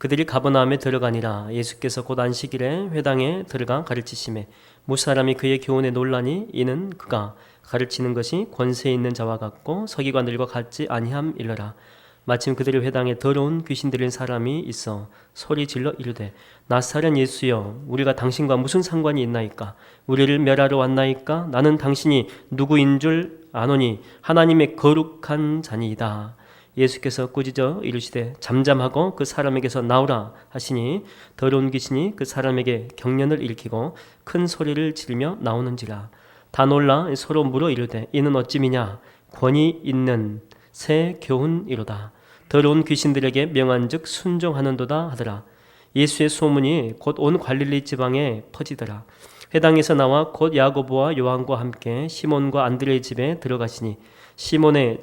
그들이 가버나움에 들어가니라. 예수께서 곧 안식일에 회당에 들어가 가르치시매 무사람이 그의 교훈에 놀라니 이는 그가 가르치는 것이 권세 있는 자와 같고 서기관들과 같지 아니함일러라. 마침 그들의 회당에 더러운 귀신 들린 사람이 있어 소리 질러 이르되 나사렛 예수여 우리가 당신과 무슨 상관이 있나이까? 우리를 멸하러 왔나이까? 나는 당신이 누구인 줄 아노니 하나님의 거룩한 자니이다. 예수께서 꾸짖어 이르시되 잠잠하고 그 사람에게서 나오라 하시니 더러운 귀신이 그 사람에게 경련을 일으키고 큰 소리를 지르며 나오는지라. 다 놀라 서로 물어 이르되 이는 어찌미냐? 권위 있는 새 교훈이로다. 더러운 귀신들에게 명한즉 순종하는도다 하더라. 예수의 소문이 곧 온 갈릴리 지방에 퍼지더라. 회당에서 나와 곧 야고보와 요한과 함께 시몬과 안드레의 집에 들어가시니 시몬의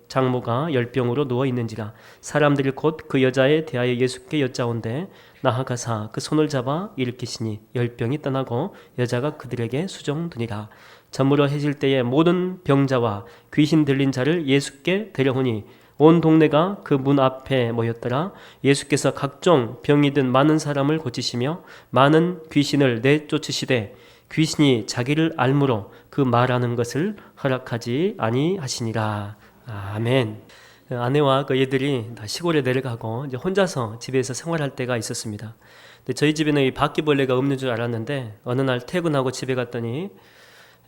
장모가 열병으로 누워 있는지라. 사람들이 곧 그 여자에 대하여 예수께 여짜온대 나아가사 그 손을 잡아 일으키시니 열병이 떠나고 여자가 그들에게 수종되니라. 저물어 해질 때에 모든 병자와 귀신 들린 자를 예수께 데려오니 온 동네가 그 문 앞에 모였더라. 예수께서 각종 병이 든 많은 사람을 고치시며 많은 귀신을 내쫓으시되 귀신이 자기를 알므로 그 말하는 것을 허락하지 아니하시니라. 아멘. 아내와 그 애들이 다 시골에 내려가고 이제 혼자서 집에서 생활할 때가 있었습니다. 근데 저희 집에는 이 바퀴벌레가 없는 줄 알았는데 어느 날 퇴근하고 집에 갔더니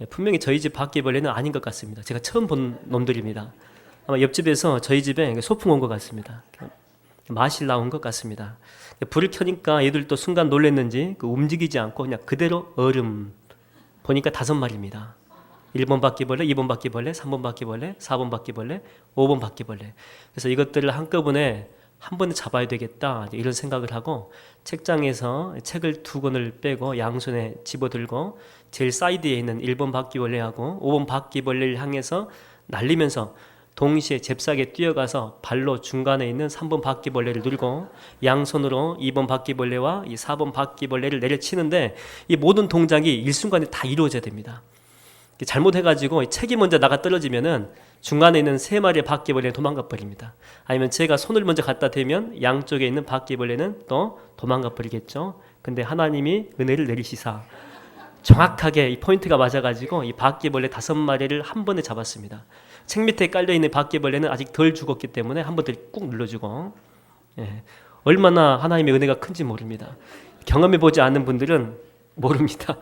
분명히 저희 집 바퀴벌레는 아닌 것 같습니다. 제가 처음 본 놈들입니다. 아마 옆집에서 저희 집에 소풍 온 것 같습니다. 마실 나온 것 같습니다. 불을 켜니까 애들도 순간 놀랐는지 움직이지 않고 그냥 그대로 얼음. 보니까 5마리입니다. 1번 바퀴벌레, 2번 바퀴벌레, 3번 바퀴벌레, 4번 바퀴벌레, 5번 바퀴벌레. 그래서 이것들을 한꺼번에 한 번에 잡아야 되겠다 이런 생각을 하고 책장에서 책을 2권을 빼고 양손에 집어들고 제일 사이드에 있는 1번 바퀴벌레하고 5번 바퀴벌레를 향해서 날리면서 동시에 잽싸게 뛰어가서 발로 중간에 있는 3번 바퀴벌레를 누르고 양손으로 2번 바퀴벌레와 이 4번 바퀴벌레를 내려치는데 이 모든 동작이 일순간에 다 이루어져야 됩니다. 잘못해가지고 책이 먼저 나가 떨어지면은 중간에 있는 3마리의 바퀴벌레는 도망가 버립니다. 아니면 제가 손을 먼저 갖다 대면 양쪽에 있는 바퀴벌레는 또 도망가 버리겠죠. 근데 하나님이 은혜를 내리시사 정확하게 이 포인트가 맞아가지고 이 바퀴벌레 5마리를 한 번에 잡았습니다. 책 밑에 깔려있는 바퀴벌레는 아직 덜 죽었기 때문에 한 번 더 꾹 눌러주고 얼마나 하나님의 은혜가 큰지 모릅니다. 경험해보지 않는 분들은 모릅니다.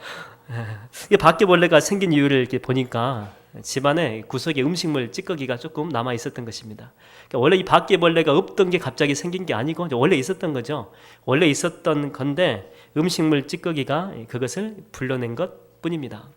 이 바퀴벌레가 생긴 이유를 이렇게 보니까 집안에 구석에 음식물 찌꺼기가 조금 남아 있었던 것입니다. 그러니까 원래 이 바퀴벌레가 없던 게 갑자기 생긴 게 아니고 원래 있었던 거죠. 원래 있었던 건데 음식물 찌꺼기가 그것을 불러낸 것 뿐입니다.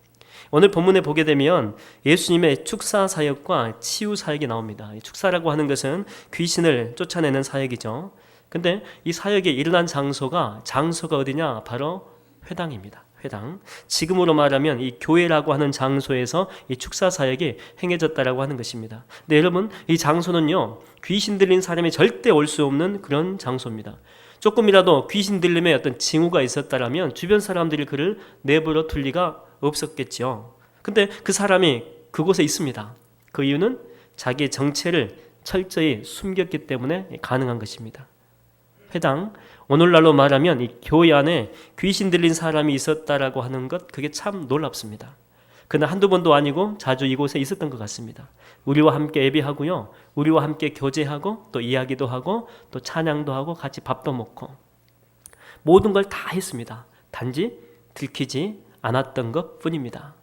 오늘 본문에 보게 되면 예수님의 축사 사역과 치유 사역이 나옵니다. 축사라고 하는 것은 귀신을 쫓아내는 사역이죠. 근데 이 사역이 일어난 장소가 어디냐? 바로 회당입니다. 회당. 지금으로 말하면 이 교회라고 하는 장소에서 이 축사 사역이 행해졌다라고 하는 것입니다. 근데 여러분, 이 장소는요, 귀신 들린 사람이 절대 올 수 없는 그런 장소입니다. 조금이라도 귀신 들림에 어떤 징후가 있었다라면 주변 사람들이 그를 내버려 둘 리가 없었겠죠. 근데 그 사람이 그곳에 있습니다. 그 이유는 자기의 정체를 철저히 숨겼기 때문에 가능한 것입니다. 회당, 오늘날로 말하면 이 교회 안에 귀신 들린 사람이 있었다라고 하는 것, 그게 참 놀랍습니다. 그는 한두 번도 아니고 자주 이곳에 있었던 것 같습니다. 우리와 함께 예배하고요, 우리와 함께 교제하고 또 이야기도 하고 또 찬양도 하고 같이 밥도 먹고 모든 걸 다 했습니다. 단지 들키지 않았던 것 뿐입니다.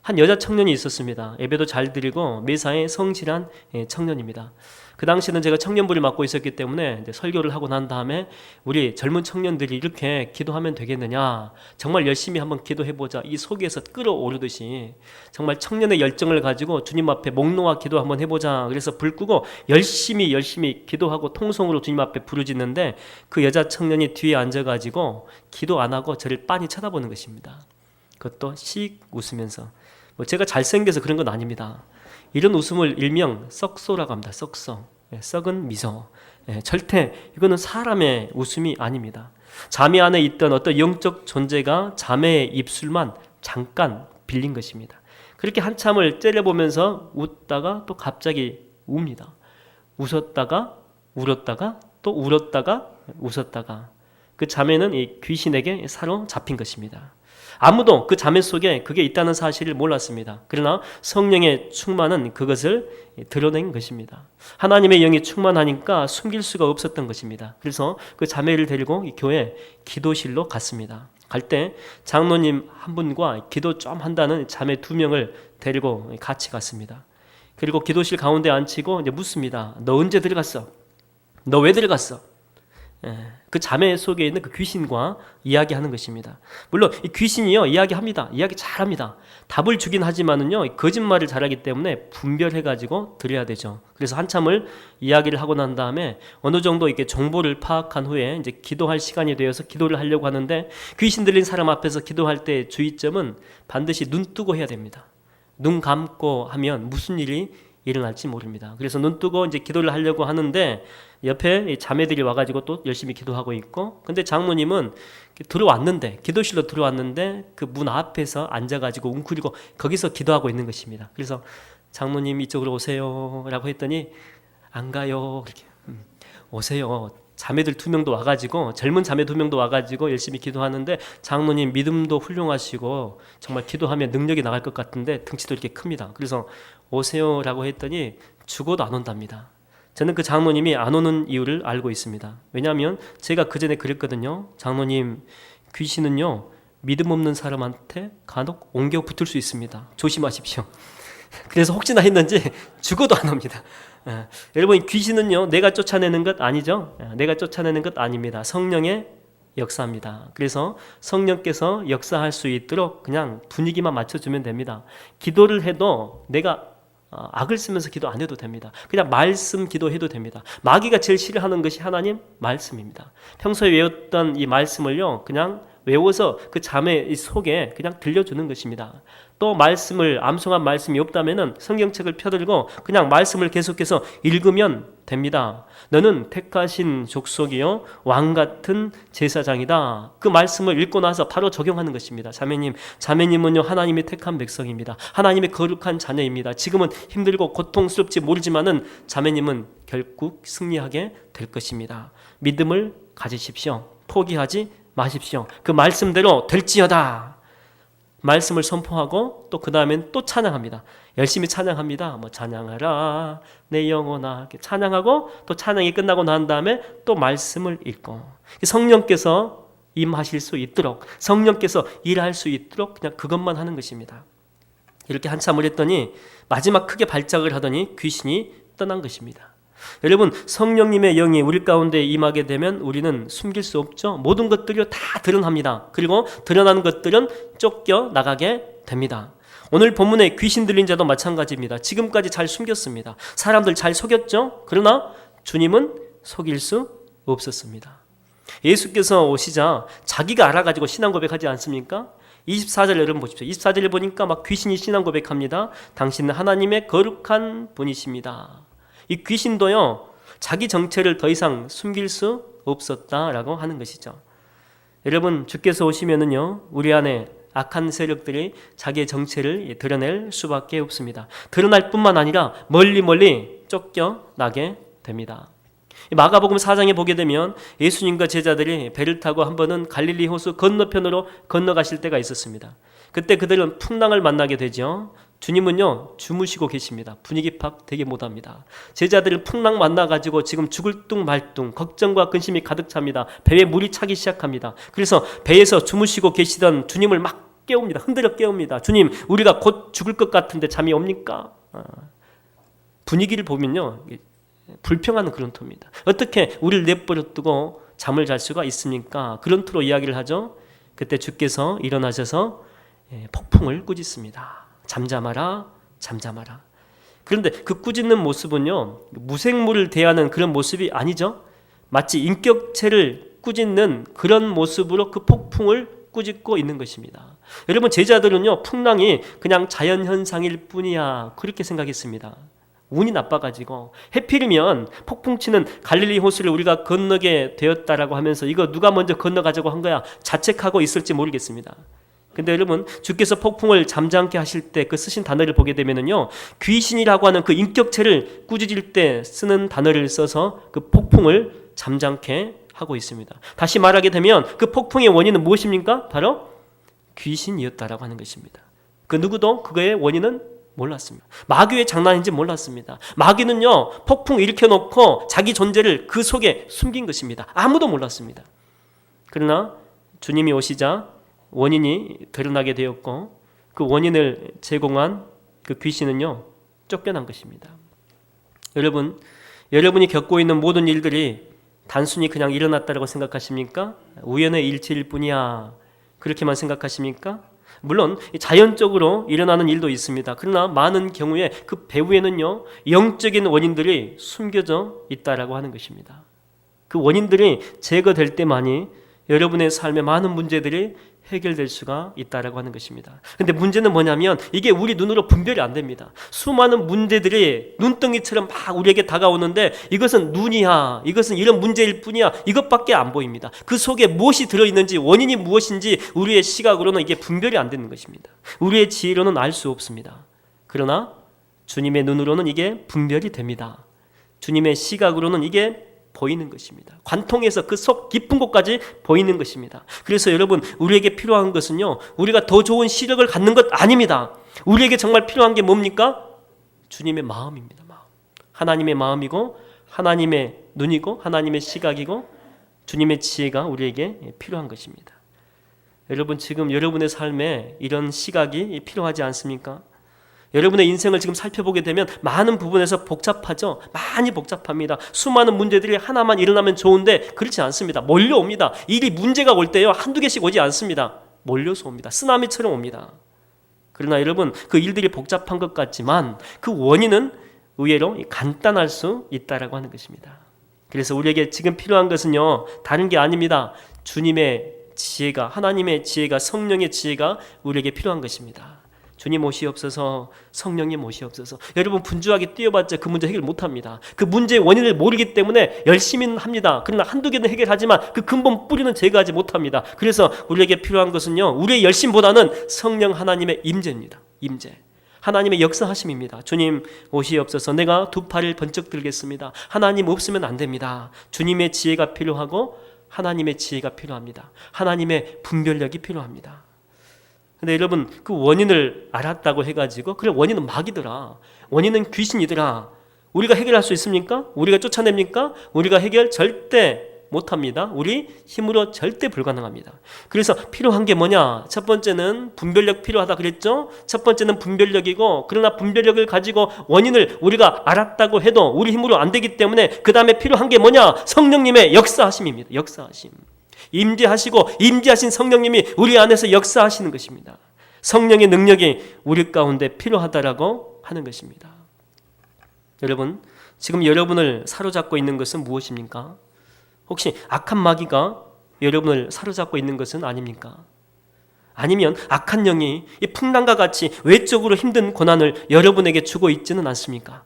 한 여자 청년이 있었습니다. 예배도 잘 드리고 매사에 성실한 청년입니다. 그 당시에는 제가 청년부를 맡고 있었기 때문에 이제 설교를 하고 난 다음에 우리 젊은 청년들이 이렇게 기도하면 되겠느냐, 정말 열심히 한번 기도해보자, 이 속에서 끓어오르듯이 정말 청년의 열정을 가지고 주님 앞에 목 놓아 기도 한번 해보자. 그래서 불 끄고 열심히 기도하고 통성으로 주님 앞에 부르짖는데 그 여자 청년이 뒤에 앉아가지고 기도 안 하고 저를 빤히 쳐다보는 것입니다. 그것도 씩 웃으면서. 제가 잘생겨서 그런 건 아닙니다. 이런 웃음을 일명 썩소라고 합니다. 썩소, 썩은 미소. 절대 이거는 사람의 웃음이 아닙니다. 자매 안에 있던 어떤 영적 존재가 자매의 입술만 잠깐 빌린 것입니다. 그렇게 한참을 째려보면서 웃다가 또 갑자기 웁니다. 웃었다가 울었다가 또 울었다가 웃었다가 그 자매는 이 귀신에게 사로잡힌 것입니다. 아무도 그 자매 속에 그게 있다는 사실을 몰랐습니다. 그러나 성령의 충만은 그것을 드러낸 것입니다. 하나님의 영이 충만하니까 숨길 수가 없었던 것입니다. 그래서 그 자매를 데리고 이 교회 기도실로 갔습니다. 갈 때 장로님 한 분과 기도 좀 한다는 자매 2명을 데리고 같이 갔습니다. 그리고 기도실 가운데 앉히고 이제 묻습니다. 너 언제 들어갔어? 너 왜 들어갔어? 그 자매 속에 있는 그 귀신과 이야기하는 것입니다. 물론 이 귀신이요 이야기합니다. 이야기 잘합니다. 답을 주긴 하지만은요 거짓말을 잘하기 때문에 분별해가지고 드려야 되죠. 그래서 한참을 이야기를 하고 난 다음에 어느 정도 이렇게 정보를 파악한 후에 이제 기도할 시간이 되어서 기도를 하려고 하는데 귀신 들린 사람 앞에서 기도할 때 주의점은 반드시 눈 뜨고 해야 됩니다. 눈 감고 하면 무슨 일이 일어날지 모릅니다. 그래서 눈 뜨고 이제 기도를 하려고 하는데 옆에 자매들이 와가지고 또 열심히 기도하고 있고, 근데 장모님은 들어왔는데 기도실로 들어왔는데 그 문 앞에서 앉아가지고 웅크리고 거기서 기도하고 있는 것입니다. 그래서 장모님 이쪽으로 오세요라고 했더니 안 가요. 이렇게 오세요. 자매들 2명도 와가지고 젊은 자매 2명도 와가지고 열심히 기도하는데 장로님 믿음도 훌륭하시고 정말 기도하면 능력이 나갈 것 같은데 등치도 이렇게 큽니다. 그래서 오세요라고 했더니 죽어도 안 온답니다. 저는 그 장로님이 안 오는 이유를 알고 있습니다. 왜냐하면 제가 그 전에 그랬거든요. 장로님, 귀신은요 믿음 없는 사람한테 간혹 옮겨 붙을 수 있습니다. 조심하십시오. 그래서 혹시나 했는지 죽어도 안 옵니다. 여러분, 귀신은요 내가 쫓아내는 것 아니죠. 내가 쫓아내는 것 아닙니다. 성령의 역사입니다. 그래서 성령께서 역사할 수 있도록 그냥 분위기만 맞춰주면 됩니다. 기도를 해도 내가 악을 쓰면서 기도 안 해도 됩니다. 그냥 말씀 기도해도 됩니다. 마귀가 제일 싫어하는 것이 하나님 말씀입니다. 평소에 외웠던 이 말씀을요 그냥 외워서 그 자매 속에 그냥 들려주는 것입니다. 또 말씀을 암송한 말씀이 없다면은 성경책을 펴들고 그냥 말씀을 계속해서 읽으면 됩니다. 너는 택하신 족속이요 왕 같은 제사장이다. 그 말씀을 읽고 나서 바로 적용하는 것입니다. 자매님은요 하나님의 택한 백성입니다. 하나님의 거룩한 자녀입니다. 지금은 힘들고 고통스럽지 모르지만은 자매님은 결국 승리하게 될 것입니다. 믿음을 가지십시오. 포기하지 마십시오. 그 말씀대로 될지어다. 말씀을 선포하고 또 그 다음엔 또 찬양합니다. 열심히 찬양합니다. 뭐 찬양하라 내 영혼아 이렇게 찬양하고 또 찬양이 끝나고 난 다음에 또 말씀을 읽고 성령께서 임하실 수 있도록 성령께서 일할 수 있도록 그냥 그것만 하는 것입니다. 이렇게 한참을 했더니 마지막 크게 발작을 하더니 귀신이 떠난 것입니다. 여러분, 성령님의 영이 우리 가운데 임하게 되면 우리는 숨길 수 없죠. 모든 것들이 다 드러납니다. 그리고 드러나는 것들은 쫓겨 나가게 됩니다. 오늘 본문에 귀신 들린 자도 마찬가지입니다. 지금까지 잘 숨겼습니다. 사람들 잘 속였죠. 그러나 주님은 속일 수 없었습니다. 예수께서 오시자 자기가 알아가지고 신앙 고백하지 않습니까? 24절 여러분 보십시오. 24절을 보니까 막 귀신이 신앙 고백합니다. 당신은 하나님의 거룩한 분이십니다. 이 귀신도요 자기 정체를 더 이상 숨길 수 없었다라고 하는 것이죠. 여러분, 주께서 오시면은요 우리 안에 악한 세력들이 자기의 정체를 드러낼 수밖에 없습니다. 드러날 뿐만 아니라 멀리 쫓겨나게 됩니다. 마가복음 4장에 보게 되면 예수님과 제자들이 배를 타고 한 번은 갈릴리 호수 건너편으로 건너가실 때가 있었습니다. 그때 그들은 풍랑을 만나게 되죠. 주님은요 주무시고 계십니다. 분위기 파악 되게 못합니다. 제자들은 풍랑 만나가지고 지금 죽을 둥 말 둥 걱정과 근심이 가득 찹니다. 배에 물이 차기 시작합니다. 그래서 배에서 주무시고 계시던 주님을 막 깨웁니다. 흔들어 깨웁니다. 주님, 우리가 곧 죽을 것 같은데 잠이 옵니까? 분위기를 보면요 불평하는 그런 토입니다. 어떻게 우리를 내버려 두고 잠을 잘 수가 있습니까? 그런 토로 이야기를 하죠. 그때 주께서 일어나셔서 폭풍을 꾸짖습니다. 잠잠하라. 그런데 그 꾸짖는 모습은요 무생물을 대하는 그런 모습이 아니죠. 마치 인격체를 꾸짖는 그런 모습으로 그 폭풍을 꾸짖고 있는 것입니다. 여러분, 제자들은요 풍랑이 그냥 자연현상일 뿐이야 그렇게 생각했습니다. 운이 나빠가지고 해필이면 폭풍 치는 갈릴리 호수를 우리가 건너게 되었다라고 하면서 이거 누가 먼저 건너가자고 한 거야 자책하고 있을지 모르겠습니다. 근데 여러분, 주께서 폭풍을 잠잠케 하실 때 그 쓰신 단어를 보게 되면은요 귀신이라고 하는 그 인격체를 꾸짖을 때 쓰는 단어를 써서 그 폭풍을 잠잠케 하고 있습니다. 다시 말하게 되면 그 폭풍의 원인은 무엇입니까? 바로 귀신이었다라고 하는 것입니다. 그 누구도 그거의 원인은 몰랐습니다. 마귀의 장난인지 몰랐습니다. 마귀는요, 폭풍 일으켜놓고 자기 존재를 그 속에 숨긴 것입니다. 아무도 몰랐습니다. 그러나 주님이 오시자 원인이 드러나게 되었고 그 원인을 제공한 그 귀신은요, 쫓겨난 것입니다. 여러분이 겪고 있는 모든 일들이 단순히 그냥 일어났다고 생각하십니까? 우연의 일치일 뿐이야, 그렇게만 생각하십니까? 물론 자연적으로 일어나는 일도 있습니다. 그러나 많은 경우에 그 배후에는요, 영적인 원인들이 숨겨져 있다라고 하는 것입니다. 그 원인들이 제거될 때만이 여러분의 삶의 많은 문제들이 해결될 수가 있다라고 하는 것입니다. 근데 문제는 뭐냐면 이게 우리 눈으로 분별이 안 됩니다. 수많은 문제들이 눈덩이처럼 막 우리에게 다가오는데 이것은 눈이야, 이것은 이런 문제일 뿐이야, 이것밖에 안 보입니다. 그 속에 무엇이 들어있는지, 원인이 무엇인지 우리의 시각으로는 이게 분별이 안 되는 것입니다. 우리의 지혜로는 알 수 없습니다. 그러나 주님의 눈으로는 이게 분별이 됩니다. 주님의 시각으로는 이게 보이는 것입니다. 관통해서 그 속 깊은 곳까지 보이는 것입니다. 그래서 여러분, 우리에게 필요한 것은요, 우리가 더 좋은 시력을 갖는 것 아닙니다. 우리에게 정말 필요한 게 뭡니까? 주님의 마음입니다. 마음. 하나님의 마음이고 하나님의 눈이고 하나님의 시각이고 주님의 지혜가 우리에게 필요한 것입니다. 여러분, 지금 여러분의 삶에 이런 시각이 필요하지 않습니까? 여러분의 인생을 지금 살펴보게 되면 많은 부분에서 복잡하죠. 많이 복잡합니다. 수많은 문제들이 하나만 일어나면 좋은데 그렇지 않습니다. 몰려옵니다. 일이 문제가 올 때요, 한두 개씩 오지 않습니다. 몰려서 옵니다. 쓰나미처럼 옵니다. 그러나 여러분, 그 일들이 복잡한 것 같지만 그 원인은 의외로 간단할 수 있다라고 하는 것입니다. 그래서 우리에게 지금 필요한 것은요, 다른 게 아닙니다. 주님의 지혜가, 하나님의 지혜가, 성령의 지혜가 우리에게 필요한 것입니다. 주님 오시옵소서, 성령님 오시옵소서. 여러분, 분주하게 뛰어봤자 그 문제 해결 못합니다. 그 문제의 원인을 모르기 때문에 열심히는 합니다. 그러나 한두 개는 해결하지만 그 근본 뿌리는 제거하지 못합니다. 그래서 우리에게 필요한 것은요, 우리의 열심보다는 성령 하나님의 임재입니다. 임재. 하나님의 역사하심입니다. 주님 오시옵소서. 내가 두 팔을 번쩍 들겠습니다. 하나님 없으면 안 됩니다. 주님의 지혜가 필요하고 하나님의 지혜가 필요합니다. 하나님의 분별력이 필요합니다. 근데 여러분, 그 원인을 알았다고 해가지고 그래, 원인은 마귀더라, 원인은 귀신이더라, 우리가 해결할 수 있습니까? 우리가 쫓아냅니까? 우리가 해결 절대 못합니다. 우리 힘으로 절대 불가능합니다. 그래서 필요한 게 뭐냐? 첫 번째는 분별력 필요하다 그랬죠? 첫 번째는 분별력이고, 그러나 분별력을 가지고 원인을 우리가 알았다고 해도 우리 힘으로 안 되기 때문에 그 다음에 필요한 게 뭐냐? 성령님의 역사하심입니다. 역사하심. 임재하시고 임재하신 성령님이 우리 안에서 역사하시는 것입니다. 성령의 능력이 우리 가운데 필요하다라고 하는 것입니다. 여러분, 지금 여러분을 사로잡고 있는 것은 무엇입니까? 혹시 악한 마귀가 여러분을 사로잡고 있는 것은 아닙니까? 아니면 악한 영이 이 풍랑과 같이 외적으로 힘든 고난을 여러분에게 주고 있지는 않습니까?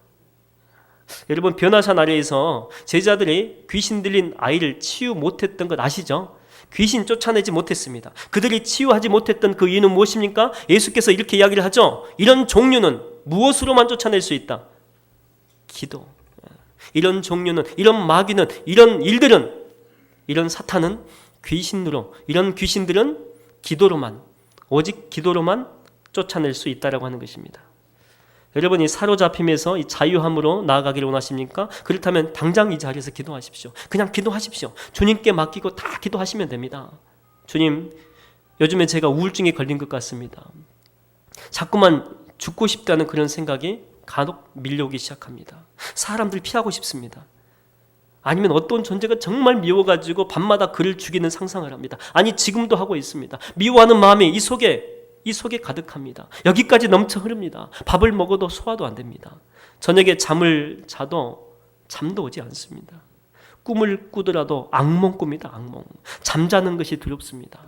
여러분, 변화산 아래에서 제자들이 귀신 들린 아이를 치유 못했던 것 아시죠? 귀신 쫓아내지 못했습니다. 그들이 치유하지 못했던 그 이유는 무엇입니까? 예수께서 이렇게 이야기를 하죠. 이런 종류는 무엇으로만 쫓아낼 수 있다? 기도. 이런 종류는, 이런 마귀는, 이런 일들은, 이런 사탄은 귀신으로, 이런 귀신들은 기도로만, 오직 기도로만 쫓아낼 수 있다라고 하는 것입니다. 여러분이 사로잡힘에서 이 자유함으로 나아가기를 원하십니까? 그렇다면 당장 이 자리에서 기도하십시오. 그냥 기도하십시오. 주님께 맡기고 다 기도하시면 됩니다. 주님, 요즘에 제가 우울증에 걸린 것 같습니다. 자꾸만 죽고 싶다는 그런 생각이 간혹 밀려오기 시작합니다. 사람들 피하고 싶습니다. 아니면 어떤 존재가 정말 미워가지고 밤마다 그를 죽이는 상상을 합니다. 아니, 지금도 하고 있습니다. 미워하는 마음이 이 속에 가득합니다. 여기까지 넘쳐 흐릅니다. 밥을 먹어도 소화도 안 됩니다. 저녁에 잠을 자도 잠도 오지 않습니다. 꿈을 꾸더라도 악몽 꿉니다. 악몽. 잠자는 것이 두렵습니다.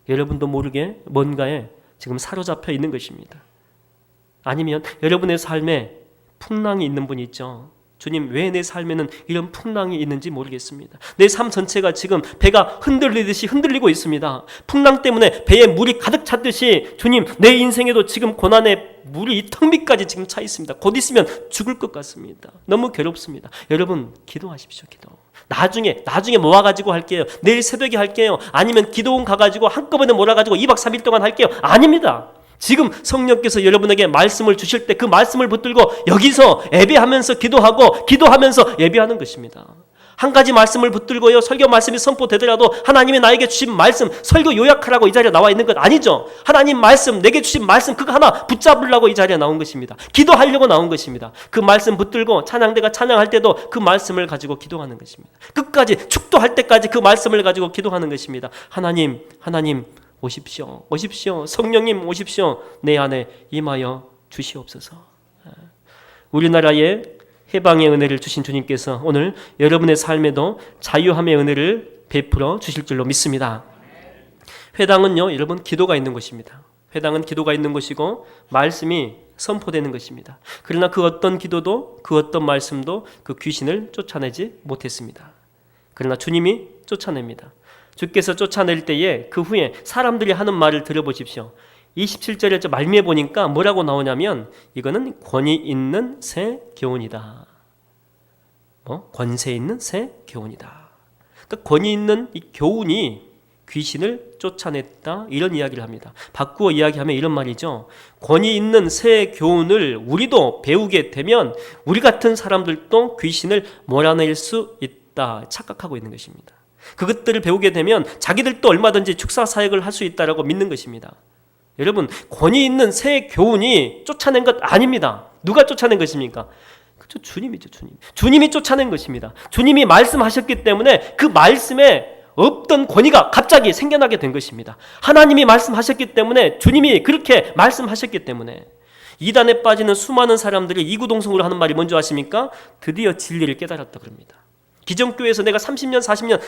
여러분도 모르게 뭔가에 지금 사로잡혀 있는 것입니다. 아니면 여러분의 삶에 풍랑이 있는 분이 있죠. 주님, 왜 내 삶에는 이런 풍랑이 있는지 모르겠습니다. 내 삶 전체가 지금 배가 흔들리듯이 흔들리고 있습니다. 풍랑 때문에 배에 물이 가득 찼듯이 주님, 내 인생에도 지금 고난의 물이 턱 밑까지 지금 차 있습니다. 곧 있으면 죽을 것 같습니다. 너무 괴롭습니다. 여러분, 기도하십시오. 기도. 나중에 모아가지고 할게요. 내일 새벽에 할게요. 아니면 기도원 가가지고 한꺼번에 몰아가지고 2박 3일 동안 할게요. 아닙니다. 지금 성령께서 여러분에게 말씀을 주실 때 그 말씀을 붙들고 여기서 예배하면서 기도하면서 예배하는 것입니다. 한 가지 말씀을 붙들고요, 설교 말씀이 선포되더라도 하나님이 나에게 주신 말씀, 설교 요약하라고 이 자리에 나와 있는 것 아니죠. 하나님 말씀, 내게 주신 말씀 그거 하나 붙잡으려고 이 자리에 나온 것입니다. 기도하려고 나온 것입니다. 그 말씀 붙들고 찬양대가 찬양할 때도 그 말씀을 가지고 기도하는 것입니다. 끝까지 축도할 때까지 그 말씀을 가지고 기도하는 것입니다. 하나님 오십시오. 성령님 오십시오. 내 안에 임하여 주시옵소서. 우리나라에 해방의 은혜를 주신 주님께서 오늘 여러분의 삶에도 자유함의 은혜를 베풀어 주실 줄로 믿습니다. 회당은요, 여러분, 기도가 있는 곳입니다. 회당은 기도가 있는 곳이고 말씀이 선포되는 것입니다. 그러나 그 어떤 기도도 그 어떤 말씀도 그 귀신을 쫓아내지 못했습니다. 그러나 주님이 쫓아냅니다. 주께서 쫓아낼 때에 그 후에 사람들이 하는 말을 들어보십시오. 27절에 말미에 보니까 뭐라고 나오냐면 이거는 권위 있는 새 교훈이다. 권세 있는 새 교훈이다. 그러니까 권위 있는 이 교훈이 귀신을 쫓아냈다, 이런 이야기를 합니다. 바꾸어 이야기하면 이런 말이죠. 권위 있는 새 교훈을 우리도 배우게 되면 우리 같은 사람들도 귀신을 몰아낼 수 있다 착각하고 있는 것입니다. 그것들을 배우게 되면 자기들도 얼마든지 축사 사역을 할 수 있다라고 믿는 것입니다. 여러분, 권위 있는 새 교훈이 쫓아낸 것 아닙니다. 누가 쫓아낸 것입니까? 그렇죠, 주님이죠. 주님이 쫓아낸 것입니다. 주님이 말씀하셨기 때문에 그 말씀에 없던 권위가 갑자기 생겨나게 된 것입니다. 하나님이 말씀하셨기 때문에, 주님이 그렇게 말씀하셨기 때문에 이단에 빠지는 수많은 사람들이 이구동성으로 하는 말이 뭔지 아십니까? 드디어 진리를 깨달았다 그럽니다. 기존 교회에서 내가 30년, 40년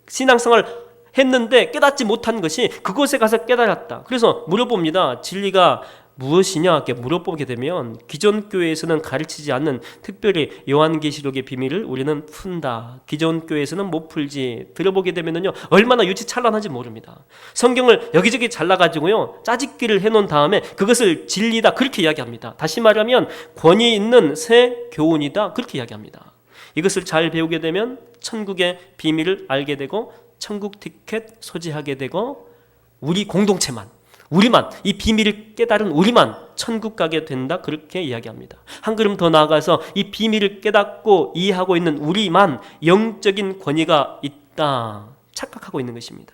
신앙생활 했는데 깨닫지 못한 것이 그곳에 가서 깨달았다. 그래서 물어봅니다. 진리가 무엇이냐 이렇게 물어보게 되면 기존 교회에서는 가르치지 않는, 특별히 요한계시록의 비밀을 우리는 푼다. 기존 교회에서는 못 풀지. 들어보게 되면요, 얼마나 유치찬란한지 모릅니다. 성경을 여기저기 잘라가지고요, 짜집기를 해놓은 다음에 그것을 진리다 그렇게 이야기합니다. 다시 말하면 권위 있는 새 교훈이다 그렇게 이야기합니다. 이것을 잘 배우게 되면 천국의 비밀을 알게 되고 천국 티켓 소지하게 되고 우리 공동체만, 우리만, 이 비밀을 깨달은 우리만 천국 가게 된다 그렇게 이야기합니다. 한 걸음 더 나아가서 이 비밀을 깨닫고 이해하고 있는 우리만 영적인 권위가 있다 착각하고 있는 것입니다.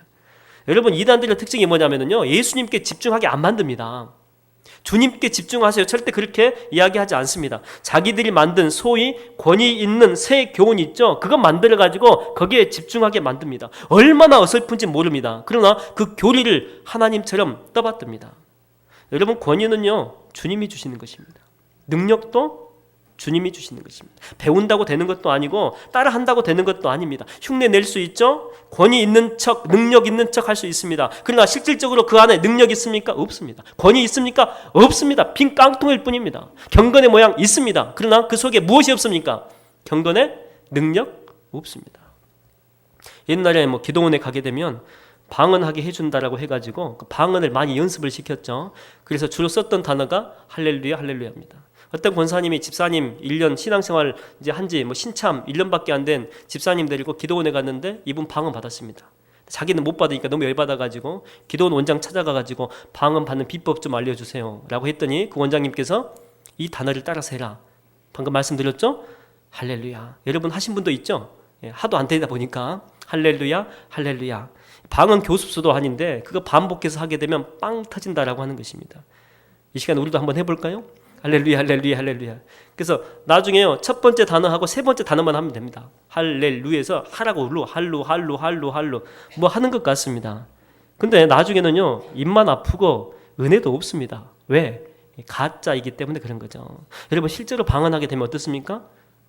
여러분, 이단들의 특징이 뭐냐면요, 예수님께 집중하게 안 만듭니다. 주님께 집중하세요. 절대 그렇게 이야기하지 않습니다. 자기들이 만든 소위 권위 있는 새 교훈 있죠? 그거 만들어가지고 거기에 집중하게 만듭니다. 얼마나 어설픈지 모릅니다. 그러나 그 교리를 하나님처럼 떠받듭니다. 여러분, 권위는요, 주님이 주시는 것입니다. 능력도 주님이 주시는 것입니다. 배운다고 되는 것도 아니고 따라한다고 되는 것도 아닙니다. 흉내 낼 수 있죠? 권위 있는 척, 능력 있는 척 할 수 있습니다. 그러나 실질적으로 그 안에 능력 있습니까? 없습니다. 권위 있습니까? 없습니다. 빈 깡통일 뿐입니다. 경건의 모양 있습니다. 그러나 그 속에 무엇이 없습니까? 경건의 능력 없습니다. 옛날에 기도원에 가게 되면 방언하게 해준다라고 해가지고 그 방언을 많이 연습을 시켰죠. 그래서 주로 썼던 단어가 할렐루야, 할렐루야입니다. 어떤 권사님이 집사님 1년 신앙생활 이제 한지 신참 1년밖에 안 된 집사님 데리고 기도원에 갔는데 이분 방언 받았습니다. 자기는 못 받으니까 너무 열받아가지고 기도원 원장 찾아가가지고 방언 받는 비법 좀 알려주세요 라고 했더니 그 원장님께서 이 단어를 따라서 해라. 방금 말씀드렸죠? 할렐루야. 여러분 하신 분도 있죠? 하도 안 되다 보니까 할렐루야, 할렐루야. 방언 교습수도 아닌데 그거 반복해서 하게 되면 빵 터진다라고 하는 것입니다. 이 시간에 우리도 한번 해볼까요? 할렐루야, 할렐루야, 할렐루야. 그래서 나중에요, 첫 번째 단어하고 세 번째 단어만 하면 됩니다. 할렐루에서 하라고 할루 뭐 하는 것 같습니다. 근데 나중에는요, 입만 아프고 은혜도 없습니다. 왜? 가짜이기 때문에 그런 거죠. 여러분, 실제로 방언하게 되면 어떻습니까?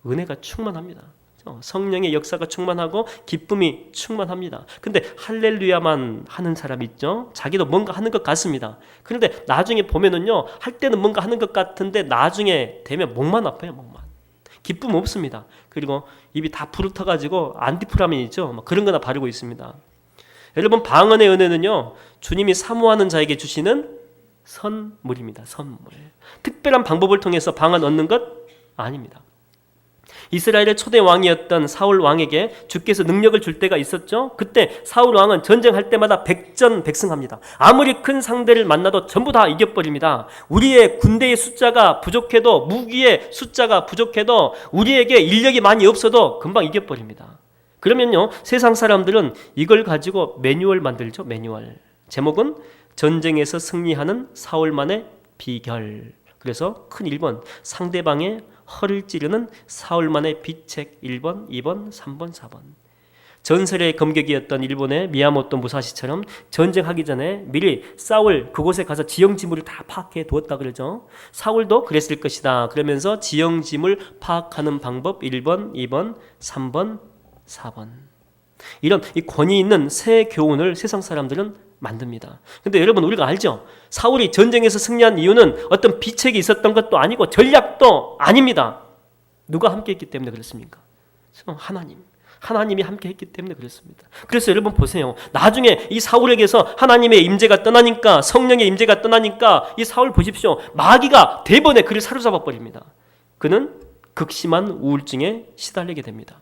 은혜가 충만합니다. 성령의 역사가 충만하고 기쁨이 충만합니다. 근데 할렐루야만 하는 사람 있죠? 자기도 뭔가 하는 것 같습니다. 그런데 나중에 보면은요, 할 때는 뭔가 하는 것 같은데 나중에 되면 목만 아파요. 목만. 기쁨 없습니다. 그리고 입이 다 부르터가지고 안티프라민이죠. 그런 거나 바르고 있습니다. 여러분, 방언의 은혜는요, 주님이 사모하는 자에게 주시는 선물입니다. 선물. 특별한 방법을 통해서 방언 얻는 것 아닙니다. 이스라엘의 초대 왕이었던 사울 왕에게 주께서 능력을 줄 때가 있었죠. 그때 사울 왕은 전쟁할 때마다 백전백승합니다. 아무리 큰 상대를 만나도 전부 다 이겨버립니다. 우리의 군대의 숫자가 부족해도, 무기의 숫자가 부족해도, 우리에게 인력이 많이 없어도 금방 이겨버립니다. 그러면요, 세상 사람들은 이걸 가지고 매뉴얼 만들죠. 매뉴얼. 제목은 전쟁에서 승리하는 사울만의 비결. 그래서 큰 1번, 상대방의 허를 찌르는 사울만의 비책 1번, 2번, 3번, 4번. 전설의 검객이었던 일본의 미야모토 무사시처럼 전쟁하기 전에 미리 사울 그곳에 가서 지형지물을 다 파악해 두었다 그러죠. 사울도 그랬을 것이다. 그러면서 지형지물 파악하는 방법 1번, 2번, 3번, 4번. 이런 이 권위 있는 새 교훈을 세상 사람들은 만듭니다. 근데 여러분, 우리가 알죠? 사울이 전쟁에서 승리한 이유는 어떤 비책이 있었던 것도 아니고 전략도 아닙니다. 누가 함께 했기 때문에 그렇습니까? 하나님이 함께 했기 때문에 그렇습니다. 그래서 여러분 보세요. 나중에 이 사울에게서 하나님의 임재가 떠나니까, 성령의 임재가 떠나니까 이 사울 보십시오. 마귀가 대번에 그를 사로잡아 버립니다. 그는 극심한 우울증에 시달리게 됩니다.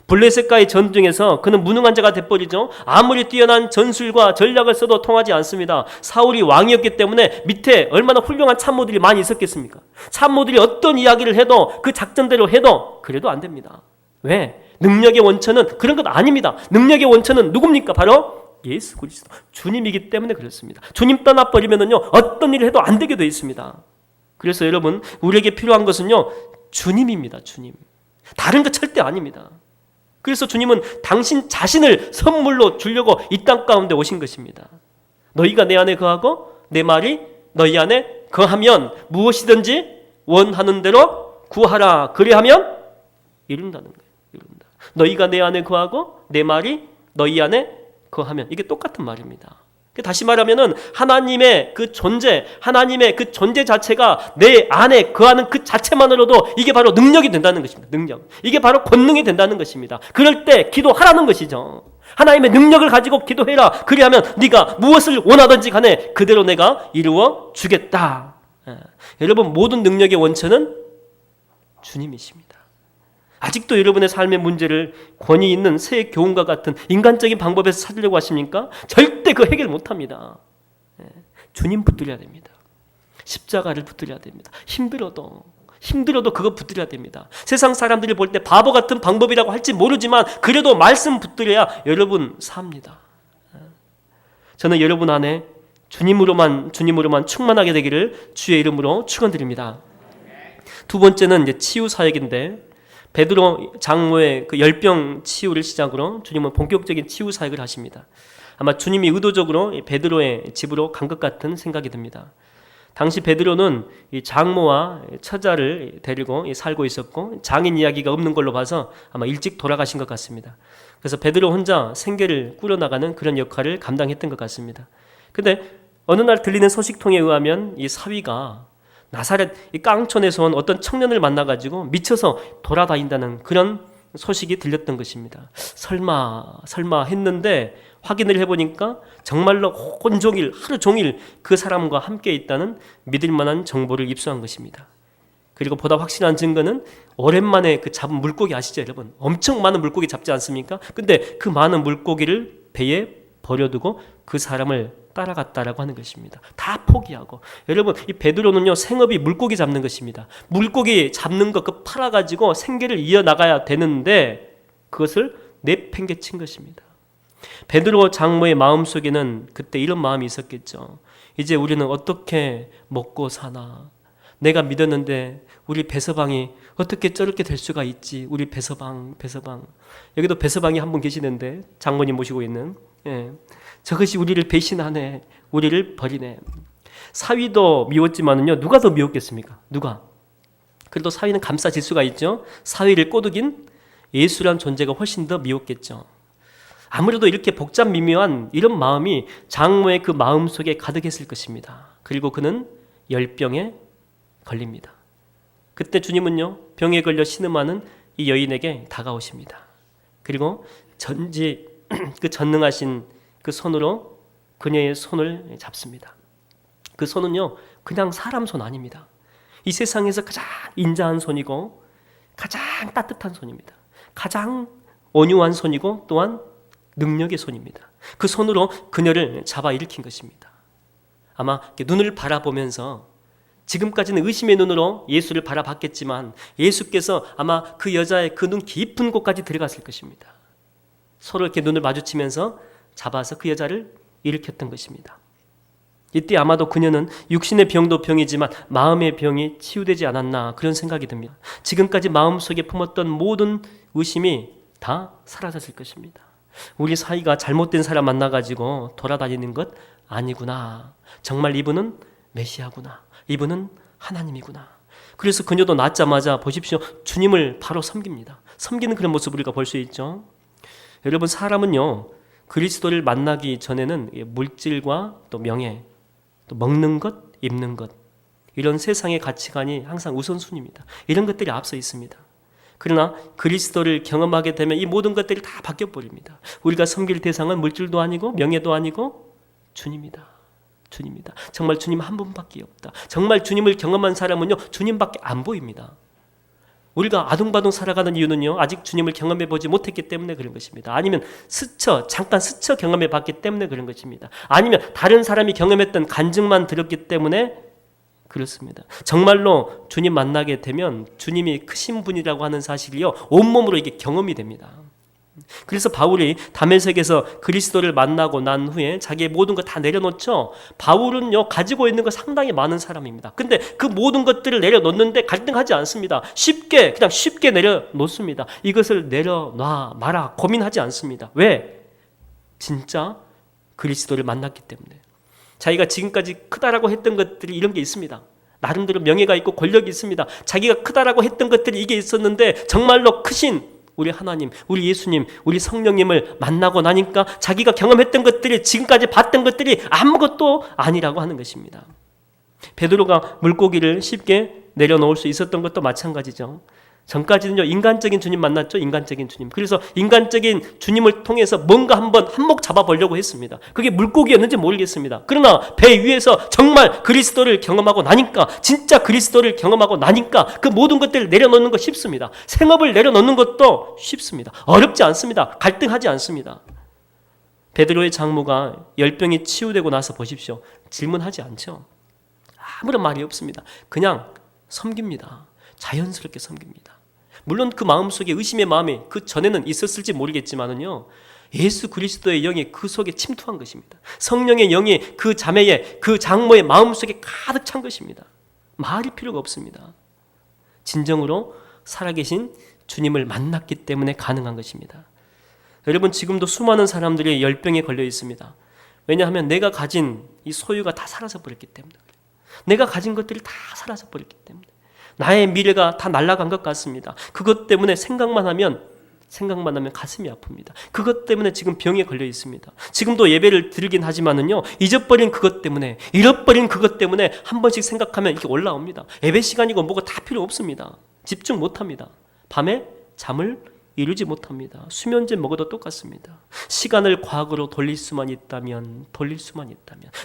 블레셋과의 전쟁에서 그는 무능한 자가 돼버리죠. 아무리 뛰어난 전술과 전략을 써도 통하지 않습니다. 사울이 왕이었기 때문에 밑에 얼마나 훌륭한 참모들이 많이 있었겠습니까? 참모들이 어떤 이야기를 해도 그 작전대로 해도 그래도 안 됩니다. 왜? 능력의 원천은 그런 것 아닙니다. 능력의 원천은 누굽니까? 바로 예수 그리스도, 주님이기 때문에 그렇습니다. 주님 떠나버리면은요, 어떤 일을 해도 안 되게 되어 있습니다. 그래서 여러분, 우리에게 필요한 것은요, 주님입니다. 주님. 다른 것 절대 아닙니다. 그래서 주님은 당신 자신을 선물로 주려고 이 땅 가운데 오신 것입니다. 너희가 내 안에 거하고 내 말이 너희 안에 거하면 무엇이든지 원하는 대로 구하라. 그리하면 이룬다는 거예요. 이룬다. 너희가 내 안에 거하고 내 말이 너희 안에 거하면, 이게 똑같은 말입니다. 다시 말하면은 하나님의 그 존재, 하나님의 그 존재 자체가 내 안에 거하는 그 자체만으로도 이게 바로 능력이 된다는 것입니다. 능력. 이게 바로 권능이 된다는 것입니다. 그럴 때 기도하라는 것이죠. 하나님의 능력을 가지고 기도해라. 그리하면 네가 무엇을 원하든지 간에 그대로 내가 이루어 주겠다. 여러분, 모든 능력의 원천은 주님이십니다. 아직도 여러분의 삶의 문제를 권위 있는 새 교훈과 같은 인간적인 방법에서 찾으려고 하십니까? 절대 그 해결 못합니다. 주님 붙들려야 됩니다. 십자가를 붙들려야 됩니다. 힘들어도 그거 붙들려야 됩니다. 세상 사람들이 볼 때 바보 같은 방법이라고 할지 모르지만 그래도 말씀 붙들려야 여러분 삽니다. 저는 여러분 안에 주님으로만 충만하게 되기를 주의 이름으로 축원드립니다. 두 번째는 이제 치유 사역인데, 베드로 장모의 그 열병 치유를 시작으로 주님은 본격적인 치유 사역을 하십니다. 아마 주님이 의도적으로 베드로의 집으로 간 것 같은 생각이 듭니다. 당시 베드로는 이 장모와 처자를 데리고 살고 있었고, 장인 이야기가 없는 걸로 봐서 아마 일찍 돌아가신 것 같습니다. 그래서 베드로 혼자 생계를 꾸려나가는 그런 역할을 감당했던 것 같습니다. 근데 어느 날 들리는 소식통에 의하면 이 사위가 나사렛 이 깡촌에서 온 어떤 청년을 만나가지고 미쳐서 돌아다닌다는 그런 소식이 들렸던 것입니다. 설마 했는데 확인을 해보니까 정말로 온종일 하루 종일 그 사람과 함께 있다는 믿을 만한 정보를 입수한 것입니다. 그리고 보다 확실한 증거는 오랜만에 그 잡은 물고기 아시죠, 여러분? 엄청 많은 물고기 잡지 않습니까? 근데 그 많은 물고기를 배에 버려두고 그 사람을 따라갔다라고 하는 것입니다. 다 포기하고. 여러분, 이 베드로는요, 생업이 물고기 잡는 것입니다. 물고기 잡는 거 그 팔아가지고 생계를 이어나가야 되는데 그것을 내팽개친 것입니다. 베드로 장모의 마음속에는 그때 이런 마음이 있었겠죠. 이제 우리는 어떻게 먹고 사나. 내가 믿었는데 우리 배서방이 어떻게 저렇게 될 수가 있지. 우리 배서방. 여기도 배서방이 한 분 계시는데, 장모님 모시고 있는. 저것이 우리를 배신하네. 우리를 버리네. 사위도 미웠지만은요, 누가 더 미웠겠습니까? 누가? 그래도 사위는 감싸질 수가 있죠. 사위를 꼬드긴 예수란 존재가 훨씬 더 미웠겠죠. 아무래도 이렇게 복잡 미묘한 이런 마음이 장모의 그 마음 속에 가득했을 것입니다. 그리고 그는 열병에 걸립니다. 그때 주님은요, 병에 걸려 신음하는 이 여인에게 다가오십니다. 그리고 전지 그 전능하신 그 손으로 그녀의 손을 잡습니다. 그 손은요, 그냥 사람 손 아닙니다. 이 세상에서 가장 인자한 손이고 가장 따뜻한 손입니다. 가장 온유한 손이고 또한 능력의 손입니다. 그 손으로 그녀를 잡아 일으킨 것입니다. 아마 눈을 바라보면서 지금까지는 의심의 눈으로 예수를 바라봤겠지만 예수께서 아마 그 여자의 그 눈 깊은 곳까지 들어갔을 것입니다. 서로 이렇게 눈을 마주치면서 잡아서 그 여자를 일으켰던 것입니다. 이때 아마도 그녀는 육신의 병도 병이지만 마음의 병이 치유되지 않았나 그런 생각이 듭니다. 지금까지 마음속에 품었던 모든 의심이 다 사라졌을 것입니다. 우리 사이가 잘못된 사람 만나가지고 돌아다니는 것 아니구나. 정말 이분은 메시아구나. 이분은 하나님이구나. 그래서 그녀도 낳자마자 보십시오. 주님을 바로 섬깁니다. 섬기는 그런 모습을 우리가 볼 수 있죠. 여러분, 사람은요, 그리스도를 만나기 전에는 물질과 또 명예, 또 먹는 것, 입는 것, 이런 세상의 가치관이 항상 우선순위입니다. 이런 것들이 앞서 있습니다. 그러나 그리스도를 경험하게 되면 이 모든 것들이 다 바뀌어버립니다. 우리가 섬길 대상은 물질도 아니고 명예도 아니고 주님이다. 주님이다. 정말 주님 한 분밖에 없다. 정말 주님을 경험한 사람은요, 주님밖에 안 보입니다. 우리가 아둥바둥 살아가는 이유는요, 아직 주님을 경험해 보지 못했기 때문에 그런 것입니다. 아니면 잠깐 스쳐 경험해 봤기 때문에 그런 것입니다. 아니면 다른 사람이 경험했던 간증만 들었기 때문에 그렇습니다. 정말로 주님 만나게 되면 주님이 크신 분이라고 하는 사실이요, 온몸으로 이게 경험이 됩니다. 그래서 바울이 다메섹에서 그리스도를 만나고 난 후에 자기의 모든 것 다 내려놓죠. 바울은요, 가지고 있는 거 상당히 많은 사람입니다. 근데 그 모든 것들을 내려놓는데 갈등하지 않습니다. 그냥 쉽게 내려놓습니다. 이것을 내려놔 마라 고민하지 않습니다. 왜? 진짜 그리스도를 만났기 때문에. 자기가 지금까지 크다라고 했던 것들이 이런 게 있습니다. 나름대로 명예가 있고 권력이 있습니다. 자기가 크다라고 했던 것들이 이게 있었는데 정말로 크신 우리 하나님, 우리 예수님, 우리 성령님을 만나고 나니까 자기가 경험했던 것들이, 지금까지 봤던 것들이 아무것도 아니라고 하는 것입니다. 베드로가 물고기를 쉽게 내려놓을 수 있었던 것도 마찬가지죠. 전까지는요, 인간적인 주님 만났죠. 인간적인 주님. 그래서 인간적인 주님을 통해서 뭔가 한번 한몫 잡아보려고 했습니다. 그게 물고기였는지 모르겠습니다. 그러나 배 위에서 정말 그리스도를 경험하고 나니까, 진짜 그리스도를 경험하고 나니까 그 모든 것들을 내려놓는 거 쉽습니다. 생업을 내려놓는 것도 쉽습니다. 어렵지 않습니다. 갈등하지 않습니다. 베드로의 장모가 열병이 치유되고 나서 보십시오. 질문하지 않죠. 아무런 말이 없습니다. 그냥 섬깁니다. 자연스럽게 섬깁니다. 물론 그 마음속에 의심의 마음이 그 전에는 있었을지 모르겠지만은요, 예수 그리스도의 영이 그 속에 침투한 것입니다. 성령의 영이 그 자매의, 그 장모의 마음속에 가득 찬 것입니다. 말이 필요가 없습니다. 진정으로 살아계신 주님을 만났기 때문에 가능한 것입니다. 여러분, 지금도 수많은 사람들이 열병에 걸려 있습니다. 왜냐하면 내가 가진 이 소유가 다 사라져버렸기 때문에, 내가 가진 것들이 다 사라져버렸기 때문에, 나의 미래가 다 날아간 것 같습니다. 그것 때문에 생각만 하면 가슴이 아픕니다. 그것 때문에 지금 병에 걸려 있습니다. 지금도 예배를 드리긴 하지만은요, 잃어버린 그것 때문에 한 번씩 생각하면 이렇게 올라옵니다. 예배 시간이고 뭐가 다 필요 없습니다. 집중 못합니다. 밤에 잠을 이루지 못합니다. 수면제 먹어도 똑같습니다. 시간을 과거로 돌릴 수만 있다면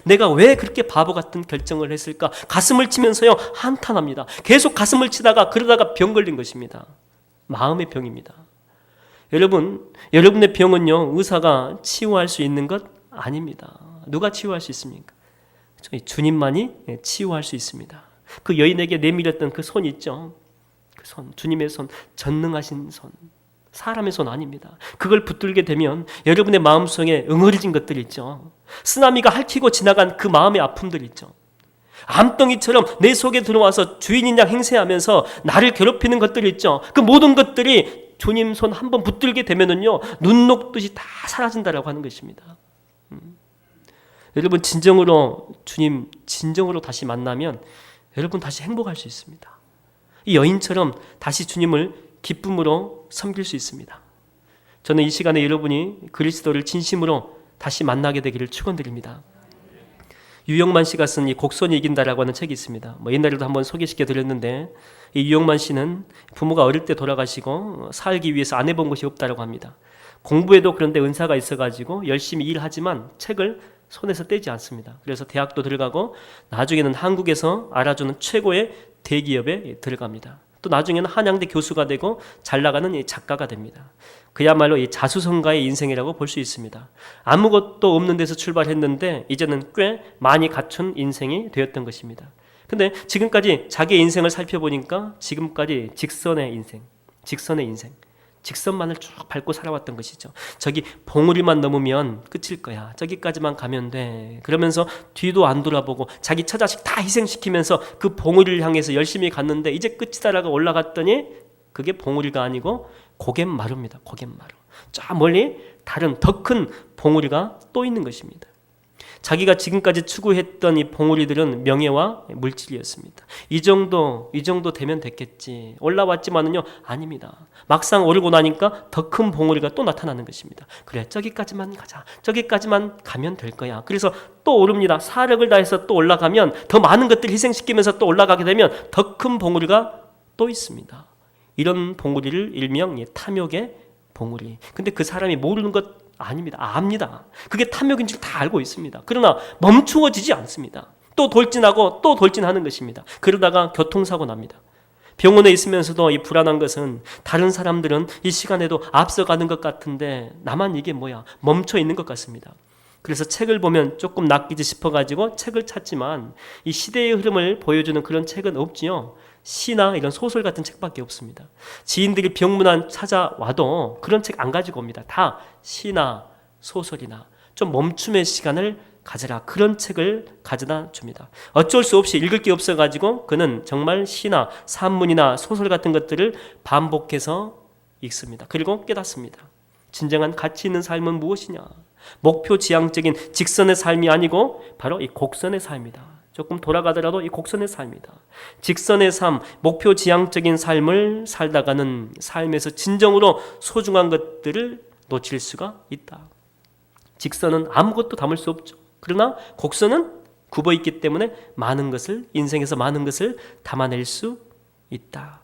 내가 왜 그렇게 바보 같은 결정을 했을까? 가슴을 치면서요, 한탄합니다. 계속 가슴을 치다가 그러다가 병 걸린 것입니다. 마음의 병입니다. 여러분, 여러분의 병은요, 의사가 치유할 수 있는 것 아닙니다. 누가 치유할 수 있습니까? 주님만이 치유할 수 있습니다. 그 여인에게 내밀었던 그 손 있죠? 그 손, 주님의 손, 전능하신 손, 사람의 손 아닙니다. 그걸 붙들게 되면 여러분의 마음속에 응어리진 것들 있죠. 쓰나미가 핥히고 지나간 그 마음의 아픔들 있죠. 암덩이처럼 내 속에 들어와서 주인인 양 행세하면서 나를 괴롭히는 것들 있죠. 그 모든 것들이 주님 손 한번 붙들게 되면은요, 눈 녹듯이 다 사라진다라고 하는 것입니다. 여러분, 주님 진정으로 다시 만나면 여러분 다시 행복할 수 있습니다. 이 여인처럼 다시 주님을 기쁨으로 섬길 수 있습니다. 저는 이 시간에 여러분이 그리스도를 진심으로 다시 만나게 되기를 축원드립니다. 유영만 씨가 쓴 이 곡선이 이긴다라고 하는 책이 있습니다. 옛날에도 한번 소개시켜 드렸는데 이 유영만 씨는 부모가 어릴 때 돌아가시고 살기 위해서 안 해본 것이 없다라고 합니다. 공부에도 그런데 은사가 있어가지고 열심히 일하지만 책을 손에서 떼지 않습니다. 그래서 대학도 들어가고 나중에는 한국에서 알아주는 최고의 대기업에 들어갑니다. 또 나중에는 한양대 교수가 되고 잘 나가는 이 작가가 됩니다. 그야말로 이 자수성가의 인생이라고 볼 수 있습니다. 아무것도 없는 데서 출발했는데 이제는 꽤 많이 갖춘 인생이 되었던 것입니다. 근데 지금까지 자기의 인생을 살펴보니까 지금까지 직선의 인생, 직선만을 쭉 밟고 살아왔던 것이죠. 저기 봉우리만 넘으면 끝일 거야. 저기까지만 가면 돼. 그러면서 뒤도 안 돌아보고 자기 처자식 다 희생시키면서 그 봉우리를 향해서 열심히 갔는데 이제 끝이다라고 올라갔더니 그게 봉우리가 아니고 고갯마루입니다. 고갯마루. 저 멀리 다른 더 큰 봉우리가 또 있는 것입니다. 자기가 지금까지 추구했던 이 봉우리들은 명예와 물질이었습니다. 이 정도 되면 됐겠지. 올라왔지만은요, 아닙니다. 막상 오르고 나니까 더 큰 봉우리가 또 나타나는 것입니다. 그래, 저기까지만 가자. 저기까지만 가면 될 거야. 그래서 또 오릅니다. 사력을 다해서 또 올라가면 더 많은 것들 희생시키면서 또 올라가게 되면 더 큰 봉우리가 또 있습니다. 이런 봉우리를 일명 탐욕의 봉우리. 근데 그 사람이 모르는 것 아닙니다. 압니다. 그게 탐욕인 줄 다 알고 있습니다. 그러나 멈추어지지 않습니다. 또 돌진하고 또 돌진하는 것입니다. 그러다가 교통사고 납니다. 병원에 있으면서도 이 불안한 것은 다른 사람들은 이 시간에도 앞서가는 것 같은데 나만 이게 뭐야? 멈춰 있는 것 같습니다. 그래서 책을 보면 조금 낚이지 싶어가지고 책을 찾지만 이 시대의 흐름을 보여주는 그런 책은 없지요. 시나 이런 소설 같은 책밖에 없습니다. 지인들이 병문안 찾아와도 그런 책 안 가지고 옵니다. 다 시나 소설이나 좀 멈춤의 시간을 가져라. 그런 책을 가져다 줍니다. 어쩔 수 없이 읽을 게 없어가지고 그는 정말 시나 산문이나 소설 같은 것들을 반복해서 읽습니다. 그리고 깨닫습니다. 진정한 가치 있는 삶은 무엇이냐? 목표 지향적인 직선의 삶이 아니고 바로 이 곡선의 삶이다. 조금 돌아가더라도 이 곡선의 삶이다. 직선의 삶, 목표 지향적인 삶을 살다가는 삶에서 진정으로 소중한 것들을 놓칠 수가 있다. 직선은 아무것도 담을 수 없죠. 그러나 곡선은 굽어 있기 때문에 많은 것을, 인생에서 많은 것을 담아낼 수 있다.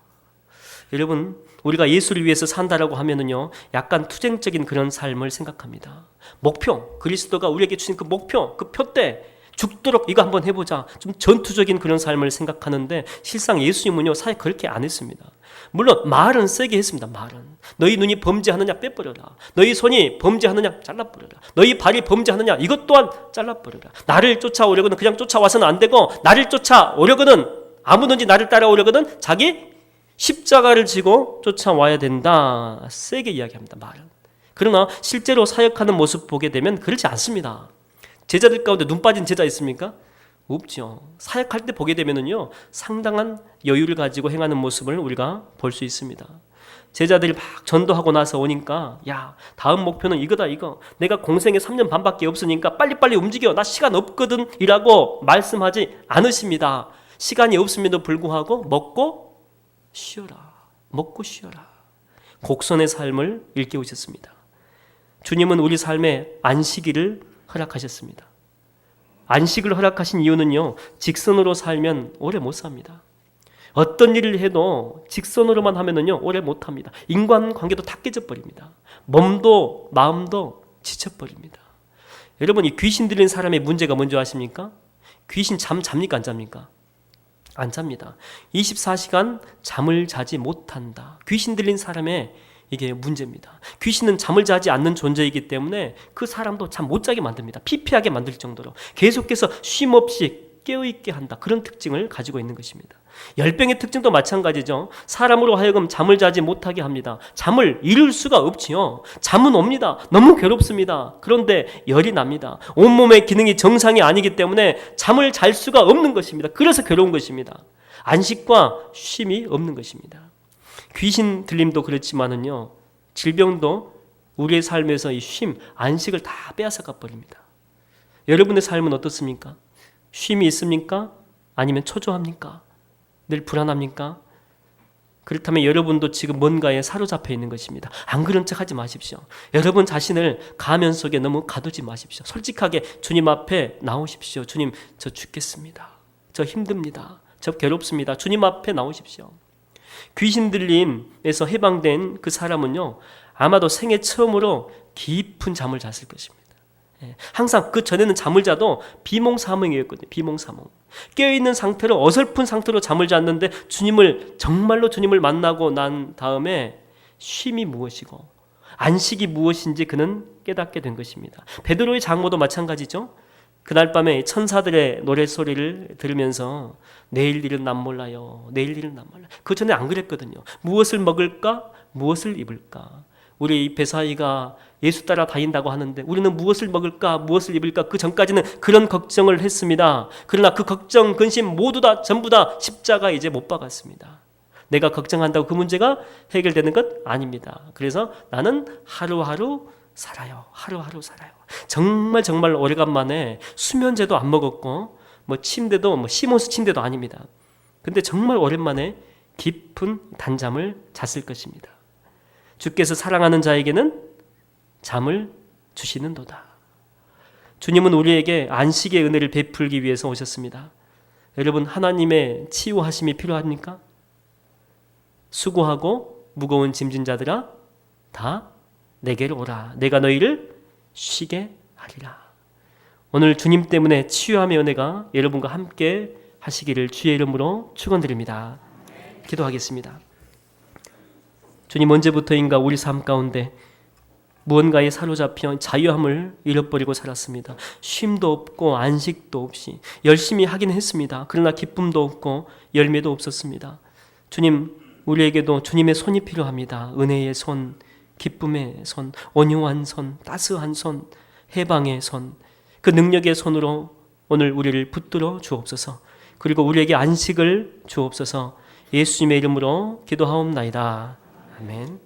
여러분, 우리가 예수를 위해서 산다라고 하면은요, 약간 투쟁적인 그런 삶을 생각합니다. 목표, 그리스도가 우리에게 주신 그 목표, 그 표대, 죽도록 이거 한번 해보자. 좀 전투적인 그런 삶을 생각하는데 실상 예수님은요, 사실 그렇게 안 했습니다. 물론 말은 세게 했습니다. 말은 너희 눈이 범죄하느냐 빼버려라. 너희 손이 범죄하느냐 잘라버려라. 너희 발이 범죄하느냐 이것 또한 잘라버려라. 나를 쫓아오려거든 그냥 쫓아와서는 안 되고 나를 쫓아오려거든 아무든지 나를 따라오려거든 자기 십자가를 지고 쫓아와야 된다. 세게 이야기합니다. 말은. 그러나 실제로 사역하는 모습 보게 되면 그렇지 않습니다. 제자들 가운데 눈 빠진 제자 있습니까? 없죠. 사역할 때 보게 되면은요, 상당한 여유를 가지고 행하는 모습을 우리가 볼 수 있습니다. 제자들이 막 전도하고 나서 오니까, 야, 다음 목표는 이거다, 이거. 내가 공생에 3년 반밖에 없으니까 빨리빨리 움직여. 나 시간 없거든. 이라고 말씀하지 않으십니다. 시간이 없음에도 불구하고 먹고 쉬어라. 먹고 쉬어라. 곡선의 삶을 일깨우셨습니다. 주님은 우리 삶에 안식일을 허락하셨습니다. 안식을 허락하신 이유는요, 직선으로 살면 오래 못 삽니다. 어떤 일을 해도 직선으로만 하면은요, 오래 못 합니다. 인간관계도 다 깨져버립니다. 몸도 마음도 지쳐버립니다. 여러분, 이 귀신 들린 사람의 문제가 뭔지 아십니까? 귀신 잡니까 안 잡니까? 안 잡니다. 24시간 잠을 자지 못한다. 귀신 들린 사람의 이게 문제입니다. 귀신은 잠을 자지 않는 존재이기 때문에 그 사람도 잠 못 자게 만듭니다. 피폐하게 만들 정도로 계속해서 쉼없이 깨어있게 한다. 그런 특징을 가지고 있는 것입니다. 열병의 특징도 마찬가지죠. 사람으로 하여금 잠을 자지 못하게 합니다. 잠을 이룰 수가 없지요. 잠은 옵니다. 너무 괴롭습니다. 그런데 열이 납니다. 온몸의 기능이 정상이 아니기 때문에 잠을 잘 수가 없는 것입니다. 그래서 괴로운 것입니다. 안식과 쉼이 없는 것입니다. 귀신 들림도 그렇지만은요, 질병도 우리의 삶에서 이 쉼, 안식을 다 빼앗아가 버립니다. 여러분의 삶은 어떻습니까? 쉼이 있습니까? 아니면 초조합니까? 늘 불안합니까? 그렇다면 여러분도 지금 뭔가에 사로잡혀 있는 것입니다. 안 그런 척 하지 마십시오. 여러분 자신을 가면 속에 너무 가두지 마십시오. 솔직하게 주님 앞에 나오십시오. 주님, 저 죽겠습니다. 저 힘듭니다. 저 괴롭습니다. 주님 앞에 나오십시오. 귀신 들림에서 해방된 그 사람은요, 아마도 생애 처음으로 깊은 잠을 잤을 것입니다. 항상 그 전에는 잠을 자도 비몽사몽이었거든요. 비몽사몽. 깨어있는 상태로, 어설픈 상태로 잠을 잤는데 정말로 주님을 만나고 난 다음에 쉼이 무엇이고 안식이 무엇인지 그는 깨닫게 된 것입니다. 베드로의 장모도 마찬가지죠. 그날 밤에 천사들의 노랫소리를 들으면서 내일 일은 난 몰라요. 내일 일은 난 몰라요. 그 전에 안 그랬거든요. 무엇을 먹을까? 무엇을 입을까? 우리 배사이가 예수 따라 다닌다고 하는데 우리는 무엇을 먹을까? 무엇을 입을까? 그 전까지는 그런 걱정을 했습니다. 그러나 그 걱정, 근심 모두 다 전부 다 십자가 이제 못 박았습니다. 내가 걱정한다고 그 문제가 해결되는 것 아닙니다. 그래서 나는 하루하루 살아요. 하루하루 살아요. 정말 오래간만에 수면제도 안 먹었고 침대도 시몬스 침대도 아닙니다. 근데 정말 오랜만에 깊은 단잠을 잤을 것입니다. 주께서 사랑하는 자에게는 잠을 주시는도다. 주님은 우리에게 안식의 은혜를 베풀기 위해서 오셨습니다. 여러분, 하나님의 치유하심이 필요합니까? 수고하고 무거운 짐진 자들아 다 내게로 오라. 내가 너희를 쉬게 하리라. 오늘 주님 때문에 치유함의 은혜가 여러분과 함께 하시기를 주의 이름으로 축원드립니다. 기도하겠습니다. 주님, 언제부터인가 우리 삶 가운데 무언가에 사로잡혀 자유함을 잃어버리고 살았습니다. 쉼도 없고 안식도 없이 열심히 하긴 했습니다. 그러나 기쁨도 없고 열매도 없었습니다. 주님, 우리에게도 주님의 손이 필요합니다. 은혜의 손, 기쁨의 손, 온유한 손, 따스한 손, 해방의 손, 그 능력의 손으로 오늘 우리를 붙들어 주옵소서. 그리고 우리에게 안식을 주옵소서. 예수님의 이름으로 기도하옵나이다. 아멘.